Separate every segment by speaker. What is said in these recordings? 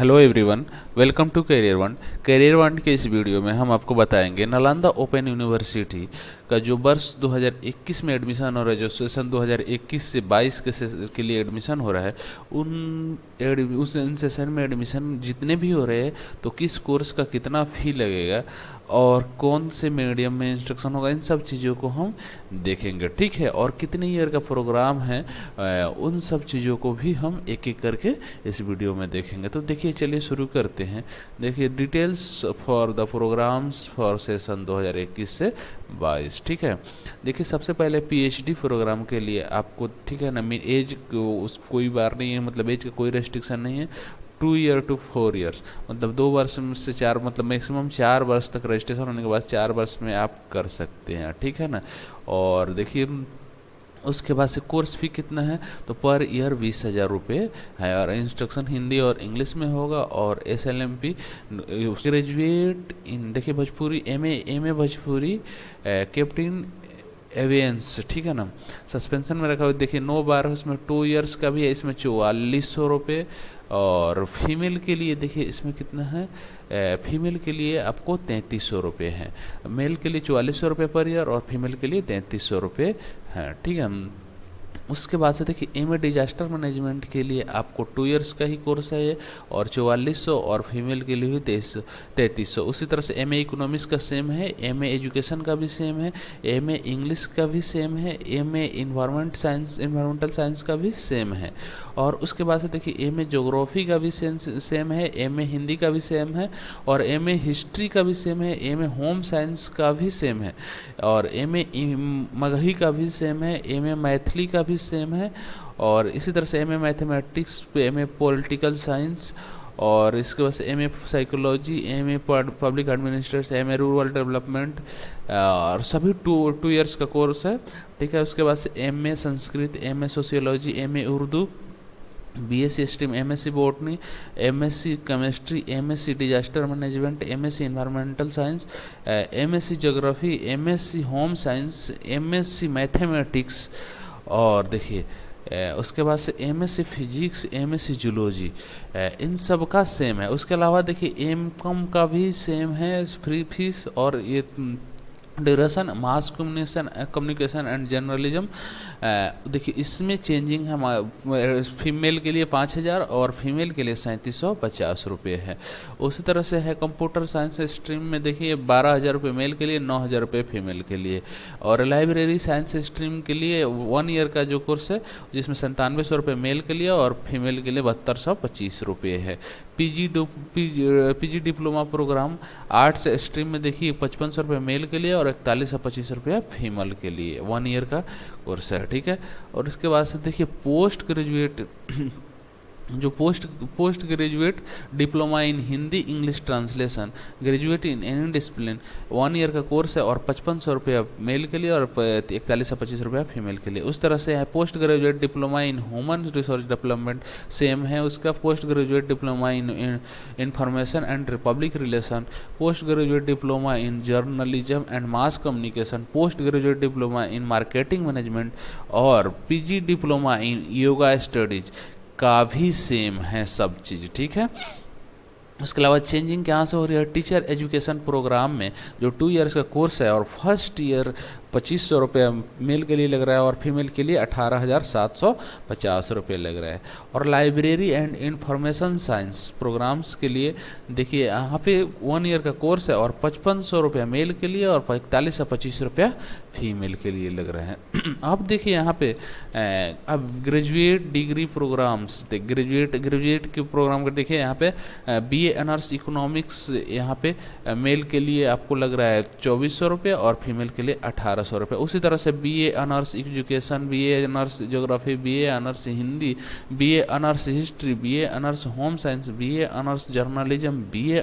Speaker 1: Hello everyone, welcome to Career One. Career One के इस video में हम आपको बताएंगे नालंदा ओपन यूनिवर्सिटी का जो वर्ष 2021 में एडमिशन हो रहा है, जो सेशन 2021 से 22 के लिए एडमिशन हो रहा है, उन सेशन में एडमिशन जितने भी हो रहे हैं तो किस कोर्स का कितना फ़ी लगेगा और कौन से मीडियम में इंस्ट्रक्शन होगा, इन सब चीज़ों को हम देखेंगे। ठीक है, और कितने ईयर का प्रोग्राम है उन सब चीज़ों को भी हम एक एक करके इस वीडियो में देखेंगे। तो देखिए, चलिए शुरू करते हैं। देखिए, details for the programmes for session 2021 से 22। ठीक है, देखिए सबसे पहले पीएचडी प्रोग्राम के लिए आपको, ठीक है ना, एज कोई बार नहीं है, मतलब एज का कोई रेस्ट्रिक्शन नहीं है। 2 ईयर टू 4 ईयर्स, मतलब 2 वर्ष से 4, मतलब मैक्सिमम 4 वर्ष तक रजिस्ट्रेशन होने के बाद 4 वर्ष में आप कर सकते हैं। ठीक है ना। और देखिए उसके बाद से कोर्स फी कितना है, तो पर ईयर 20,000 रुपये है, और इंस्ट्रक्शन हिंदी और इंग्लिश में होगा। और SLMP ग्रेजुएट इन, देखिए Bhojpuri, M A Bhojpuri, captain एवियंस, ठीक है ना, सस्पेंशन में रखा हुआ। देखिए 9 बार उसमें 2 ईयर्स का भी है, इसमें 4400 रुपये। और फीमेल के लिए देखिए इसमें कितना है, फीमेल के लिए आपको 3300 रुपये हैं। मेल के लिए 4400 रुपये पर ईयर और फीमेल के लिए 3300 रुपये हैं। ठीक है। उसके बाद से देखिए एमए डिजास्टर मैनेजमेंट के लिए आपको 2 ईयर्स का ही कोर्स है ये, और 4400, और फीमेल के लिए भी 3300। उसी तरह से एमए इकोनॉमिक्स का सेम है, एमए एजुकेशन का भी सेम है, एमए इंग्लिश का भी सेम है, एमए इन्वायरमेंटल साइंस का भी सेम है। और उसके बाद से देखिए एमए ज्योग्राफी का भी सेम है, एमए हिंदी का भी सेम है, और एमए हिस्ट्री का भी सेम है, एमए होम साइंस का भी सेम है, और एमए मगही का भी सेम है, एमए मैथिली का भी सेम है। और इसी तरह से MA mathematics, MA political science, और इसके बाद से MA psychology, MA public administration, MA rural development, और सभी टू ईयर्स का कोर्स है। ठीक है। उसके बाद से MA Sanskrit, MA sociology, MA Urdu, BSc stream, MSc botany, MSc chemistry, MSc disaster management, MSc environmental science, MSc geography, MSc home science, MSc mathematics. और देखिए उसके बाद से एमएससी फिजिक्स, एमएससी जूलॉजी, इन सब का सेम है। उसके अलावा देखिए एमकॉम का भी सेम है, फ्री फीस। और ये duration, mass communication and journalism, देखिए इसमें चेंजिंग है, फीमेल के लिए 5000 और फीमेल के लिए 3750 रुपये है। उसी तरह से है कंप्यूटर साइंस स्ट्रीम में, देखिए 12,000 रुपये मेल के लिए, 9,000 रुपये फीमेल के लिए। और लाइब्रेरी साइंस स्ट्रीम के लिए 1 ईयर का जो कोर्स है, जिसमें 9700 रुपये मेल के लिए और फीमेल के लिए 7225 रुपये है। PG diploma programme arts stream में देखिए 5500 रुपये मेल के लिए और 4125 रुपया फीमेल के लिए, 1 ईयर का कोर्स है। ठीक है। और इसके बाद से देखिए पोस्ट ग्रेजुएट जो post graduate diploma in Hindi English translation, graduate in any discipline, 1 year का कोर्स है, और 5500 रुपया मेल के लिए और 4125 रुपया फीमेल के लिए। उस तरह से है post graduate diploma in human resource development, same है उसका। Post graduate diploma in information and public relation, post graduate diploma in journalism and mass communication, post graduate diploma in marketing management, और PG diploma in yoga studies का भी same है सब चीज़। ठीक है। उसके अलावा चेंजिंग कहाँ से हो रही है, टीचर एजुकेशन प्रोग्राम में जो 2 ईयर्स का कोर्स है, और फर्स्ट ईयर 2500 रुपये मेल के लिए लग रहा है, और फीमेल के लिए 18,750 रुपये लग रहा है। और library and information science programmes के लिए देखिए यहाँ पे 1 ईयर का कोर्स है, और 5500 रुपया मेल के लिए और 4125 रुपया फीमेल के लिए लग रहे हैं। अब देखिए यहाँ पे अब ग्रेजुएट डिग्री प्रोग्राम्स, ग्रेजुएट के प्रोग्राम का देखिए यहाँ पे BA ऑनर्स इकोनॉमिक्स, यहाँ पे मेल के लिए आपको लग रहा है 2400 रुपये और फीमेल के लिए 1800 रुपये। उसी तरह से BA honours education, BA honours geography, BA honours Hindi, BA honours history, BA honours home science, BA honours journalism, BA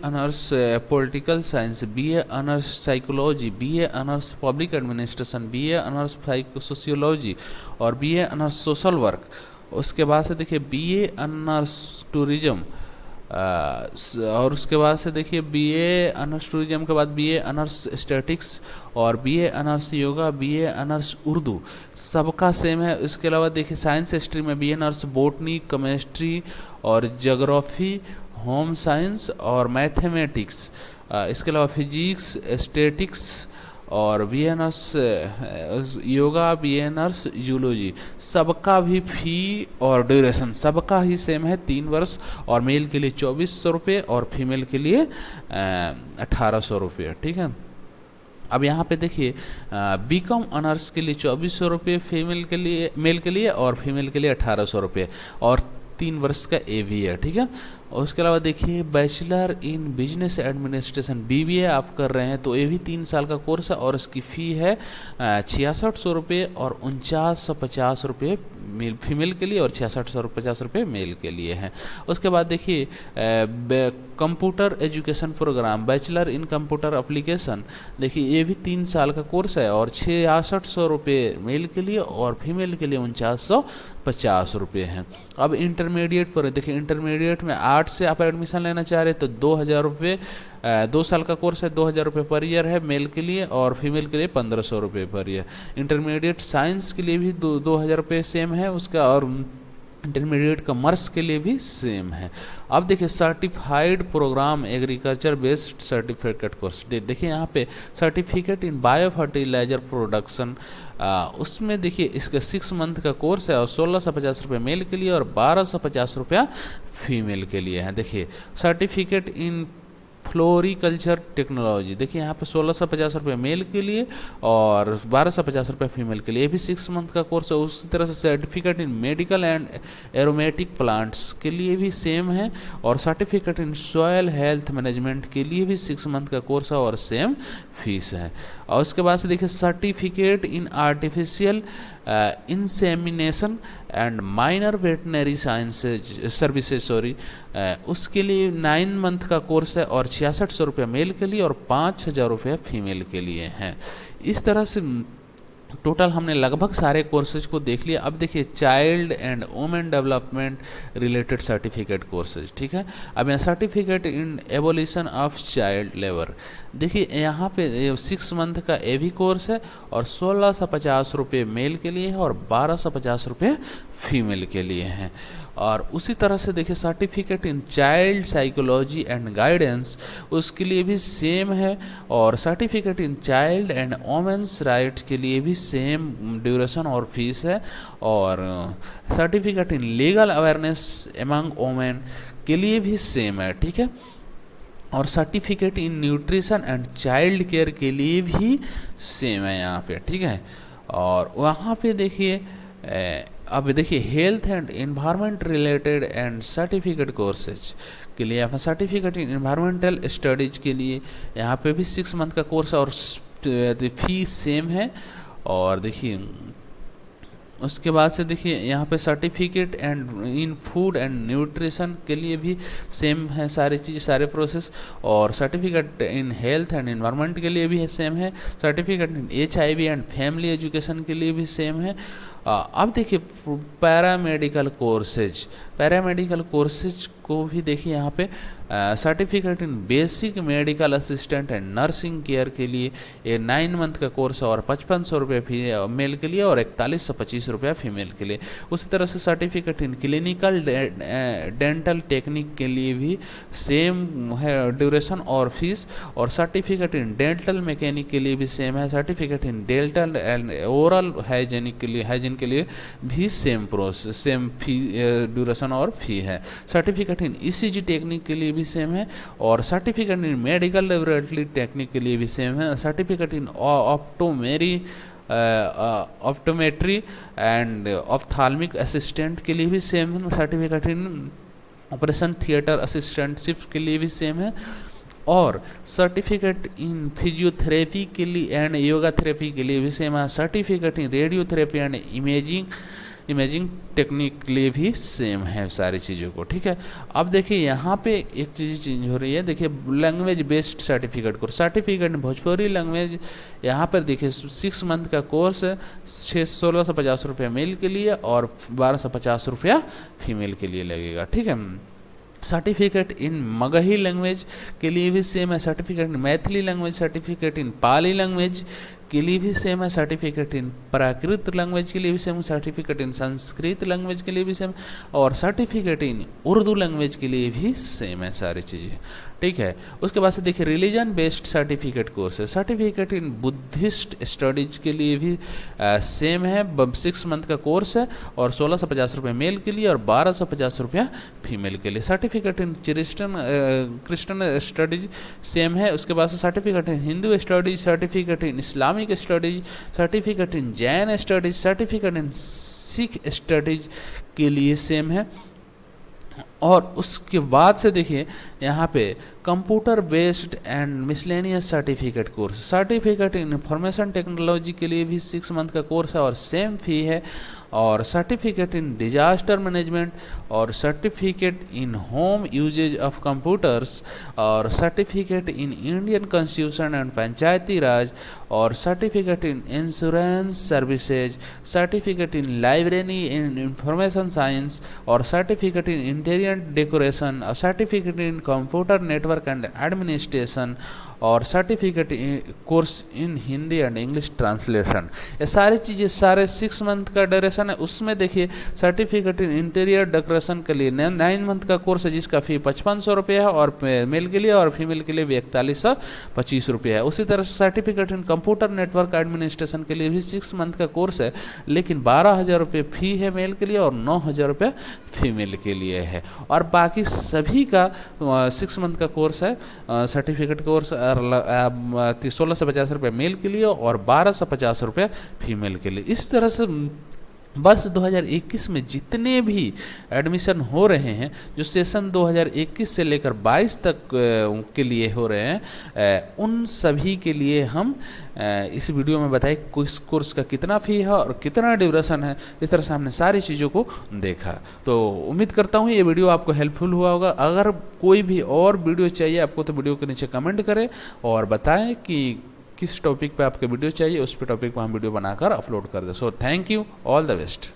Speaker 1: honours political science, BA honours psychology, BA honours public administration, BA honours sociology, और BA honours social work. उसके बाद से देखिए BA honours tourism, और उसके बाद से देखिए बीए ऑनर्स टूरिज्म के बाद बीए ऑनर्स स्टैटिक्स और BA honours yoga, BA honours Urdu सबका सेम है। इसके अलावा देखिए साइंस स्ट्रीम में बीए ऑनर्स बॉटनी, केमिस्ट्री और ज्योग्राफी, होम साइंस और मैथमेटिक्स, इसके अलावा फिजिक्स, स्टैटिक्स और बी एनर्स योगा, बी एनर्स जूलॉजी सबका भी फी और ड्यूरेशन सबका ही सेम है 3 वर्ष, और मेल के लिए 2400 रुपये और फीमेल के लिए 1800 रुपये। ठीक है, अब यहाँ पे देखिए बीकॉम ऑनर्स के लिए 2400 रुपये फीमेल के लिए, मेल के लिए, और फीमेल के लिए 1800 रुपये, और 3 वर्ष का ए भी है। ठीक है, और उसके अलावा देखिए bachelor in business administration BBA आप कर रहे हैं तो ये भी 3 साल का कोर्स है, और इसकी फ़ी है 6600 रुपये और 4950 रुपये फीमेल के लिए, और 6650 रुपये मेल के लिए हैं। उसके बाद देखिए computer education programme bachelor in computer application, देखिए ये भी 3 साल का कोर्स है, और 6600 रुपये मेल के लिए और फीमेल के लिए 4950 रुपये हैं। अब इंटरमीडिएट पर देखिए, इंटरमीडिएट में 8 से आप एडमिशन लेना चाह रहे हैं तो 2000 रुपये, 2 साल का कोर्स है, 2000 रुपये पर ईयर है मेल के लिए, और फीमेल के लिए 1500 रुपये पर ईयर। इंटरमीडिएट साइंस के लिए भी 2000 रुपये सेम है उसका, और इंटरमीडिएट कॉमर्स के लिए भी सेम है। अब देखिए certified programme agriculture based certificate course, देखिए यहाँ पे certificate in bio fertiliser production, उसमें देखिए इसका 6 मंथ का कोर्स है, और 1650 रुपये मेल के लिए और 1250 रुपया फीमेल के लिए है। देखिए सर्टिफिकेट इन फ्लोरिकल्चर टेक्नोलॉजी, देखिए यहाँ पे 1650 रुपये मेल के लिए और 1250 रुपये फीमेल के लिए, ये भी 6 मंथ का कोर्स है। उसी तरह से certificate in medical and aromatic plants के लिए भी सेम है, और certificate in soil health management के लिए भी 6 मंथ का कोर्स है और सेम फीस है। और उसके बाद से देखिए certificate in artificial insemination and minor veterinary sciences services उसके लिए 9 मंथ का कोर्स है, और 6600 रुपये मेल के लिए और 5000 रुपये फीमेल के लिए हैं। इस तरह से टोटल हमने लगभग सारे कोर्सेज को देख लिया। अब देखिए child and women development related certificate courses. ठीक है, अब यहाँ certificate in abolition of child labour, देखिए यहाँ पे 6 मंथ का ए भी कोर्स है, और 1650 रुपये मेल के लिए है और 1250 रुपये फीमेल के लिए हैं। और उसी तरह से देखिए certificate in child psychology and guidance उसके लिए भी सेम है, और certificate in child and women's rights के लिए भी सेम ड्यूरेशन और फीस है, और certificate in legal awareness among women के लिए भी सेम है। ठीक है, और certificate in nutrition and child care के लिए भी सेम है यहाँ पे। ठीक है, और वहाँ पे देखिए अब देखिए health and environment related and certificate courses के लिए यहाँ सर्टिफिकेट इन एनवायरमेंटल स्टडीज के लिए यहाँ पे भी 6 मंथ का कोर्स है, और फीस सेम है। और देखिए उसके बाद से देखिए यहाँ पे certificate and in food and nutrition के लिए भी सेम है सारी चीज़, सारे प्रोसेस, और certificate in health and environment के लिए भी सेम है, certificate in HIV and family education के लिए भी सेम है। अब देखिए पैरामेडिकल कोर्सेज, पैरामेडिकल कोर्सेज को भी देखिए यहाँ पे certificate in basic medical assistant and nursing care के लिए ये 9 मंथ का कोर्स है, और 5500 रुपये मेल के लिए और 4125 रुपये फीमेल के लिए। उसी तरह से certificate in clinical dental technique के लिए भी सेम है ड्यूरेशन और फीस, और सर्टिफिकेट इन डेंटल मैकेनिक के लिए भी सेम है, certificate in dental and oral hygienic के लिए भी सेम प्रोसेस, सेम फी ड्यूरेशन और फी है। सर्टिफिकेट इन ECG टेक्निक के लिए भी सेम है, और सर्टिफिकेट इन मेडिकल लेबोरेटरी टेक्निक के लिए भी सेम है, certificate in optometry and ophthalmic assistant के लिए भी सेम है, certificate in operation theatre assistantship के लिए भी सेम है, और सर्टिफिकेट इन फिजियोथेरेपी के लिए एंड योगा थेरेपी के लिए भी सेम है, certificate in radiotherapy and imaging technique के लिए भी सेम है सारी चीज़ों को। ठीक है, अब देखिए यहाँ पे एक चीज़ चेंज हो रही है, देखिए language based certificate course, certificate Bhojpuri language, यहाँ पर देखिए 6 मंथ का कोर्स है, 1650 रुपये मेल के लिए और 1250 रुपया फीमेल के लिए लगेगा। ठीक है, सर्टिफिकेट इन मगही लैंग्वेज के लिए भी सेम है, certificate in Maithili language, certificate in Pali language के लिए भी सेम है, सर्टिफिकेट इन प्राकृत लैंग्वेज के लिए भी same, certificate in Sanskrit language के लिए भी सेम, और सर्टिफिकेट इन उर्दू लैंग्वेज के लिए भी सेम है सारी चीज़ें, ठीक है। उसके बाद से देखिए रिलीजन बेस्ड सर्टिफिकेट कोर्स है, सर्टिफिकेट इन बुद्धिस्ट स्टडीज के लिए भी सेम है, 6 मंथ का कोर्स है और 1650 रुपये मेल के लिए और 1250 रुपया फीमेल के लिए। Certificate in Christian studies same है। उसके बाद से certificate in Hindu studies, certificate in Islamic studies, certificate in Jain studies, certificate in Sikh studies के लिए सेम है। और उसके बाद से देखिए यहाँ पे computer based and miscellaneous certificate course, certificate in information technology के लिए भी 6 मंथ का कोर्स है और सेम फी है, और सर्टिफिकेट इन डिजास्टर मैनेजमेंट और certificate in home usages of computers और certificate in Indian constitution and Panchayati Raj और certificate in insurance services, certificate in library in information science और सर्टिफिकेट इन इंटीरियर डेकोरेशन और certificate in computer network and administration और certificate course in Hindi and English translation. ये सारी चीज़ें सारे 6 month का duration है। उसमें देखिए सर्टिफिकेट इन इंटीरियर डेकोरेशन के लिए 9 मंथ का कोर्स है जिसका फी 5500 रुपये है और मेल के लिए और फीमेल के लिए भी 4125 रुपये है। उसी तरह certificate in computer network administration के लिए भी 6 मंथ का कोर्स है लेकिन 12,000 रुपये फी है मेल के लिए और 9,000 रुपये फीमेल के लिए है। और बाकी सभी का 6 मंथ का कोर्स है सर्टिफिकेट कोर्स 1650 रुपये मेल के लिए और 1250 रुपये फीमेल के लिए। इस तरह से वर्ष 2021 में जितने भी एडमिशन हो रहे हैं जो सेशन 2021 से लेकर 22 तक के लिए हो रहे हैं उन सभी के लिए हम इस वीडियो में बताए किस कोर्स का कितना फ़ी है और कितना ड्यूरेशन है। इस तरह से हमने सारी चीज़ों को देखा। तो उम्मीद करता हूँ ये वीडियो आपको हेल्पफुल हुआ होगा। अगर कोई भी और वीडियो चाहिए आपको तो वीडियो के नीचे कमेंट करें और बताएं कि किस टॉपिक पे आपके वीडियो चाहिए, उस पे टॉपिक पर हम वीडियो बनाकर अपलोड कर दें। So thank you, all the best.